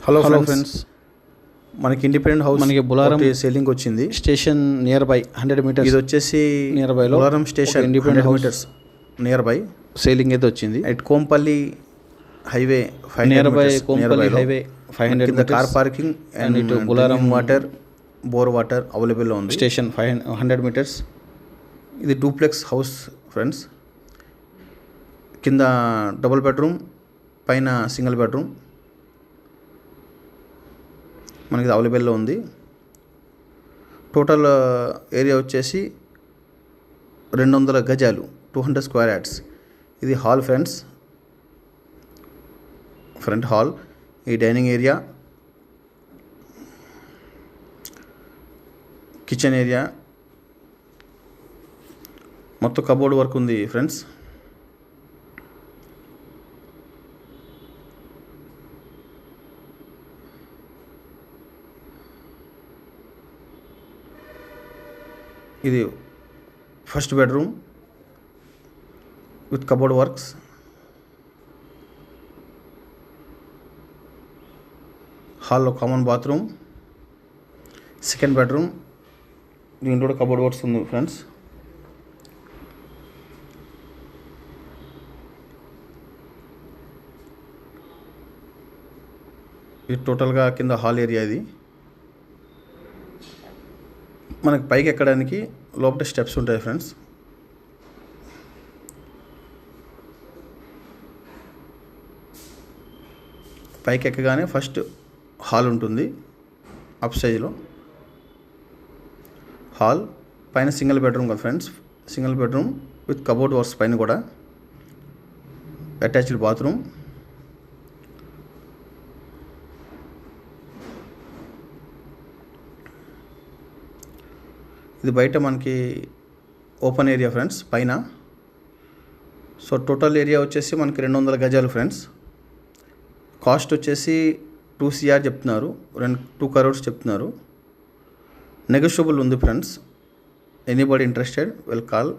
Hello friends, మనకి independent house మనకి Bolarum selling వచ్చింది. Station nearby 100 metres. ఇది వచ్చేసి నియర్ బై లో Bolarum station independent metres nearby selling అయితే వచ్చింది. At Kompally highway nearby Kompally highway 500 కింద కార్ పార్కింగ్ అండ్ ఇటు బులారం వాటర్, బోర్ వాటర్ అవైలబుల్లో ఉంది. Station 100 metres. ఇది డూప్లెక్స్ హౌస్ ఫ్రెండ్స్. కింద డబుల్ బెడ్రూమ్, పైన సింగిల్ బెడ్రూమ్ మనకి అవైలబుల్లో ఉంది. టోటల్ ఏరియా వచ్చేసి 200 గజాలు, 200 స్క్వేర్ యార్డ్స్. ఇది హాల్ ఫ్రెండ్స్, ఫ్రంట్ హాల్. ఈ డైనింగ్ ఏరియా, కిచెన్ ఏరియా, మొత్తం కబోర్డ్ వర్క్ ఉంది ఫ్రెండ్స్. ఇది first bedroom with cupboard works. హాల్లో కామన్ బాత్రూమ్. సెకండ్ బెడ్రూమ్, దీంట్లో కూడా కబోర్డ్ వర్క్స్ ఉంది ఫ్రెండ్స్. ఇది టోటల్గా కింద హాల్ ఏరియా. ఇది మనకి పైకి ఎక్కడానికి లోపల స్టెప్స్ ఉంటాయి ఫ్రెండ్స్. పైకి ఎక్కగానే ఫస్ట్ హాల్ ఉంటుంది అప్ సైజ్లో. హాల్ పైన సింగిల్ బెడ్రూమ్ కదా friends. Single bedroom with cupboard works, పైన కూడా అటాచ్డ్ బాత్రూమ్. ఇది బయట మనకి ఓపెన్ ఏరియా ఫ్రెండ్స్ పైన. సో టోటల్ ఏరియా వచ్చేసి మనకి 200 గజాలు ఫ్రెండ్స్. కాస్ట్ వచ్చేసి 2 CR చెప్తున్నారు, 2 crores చెప్తున్నారు. నెగోషియబుల్ ఉంది friends. Anybody interested will call.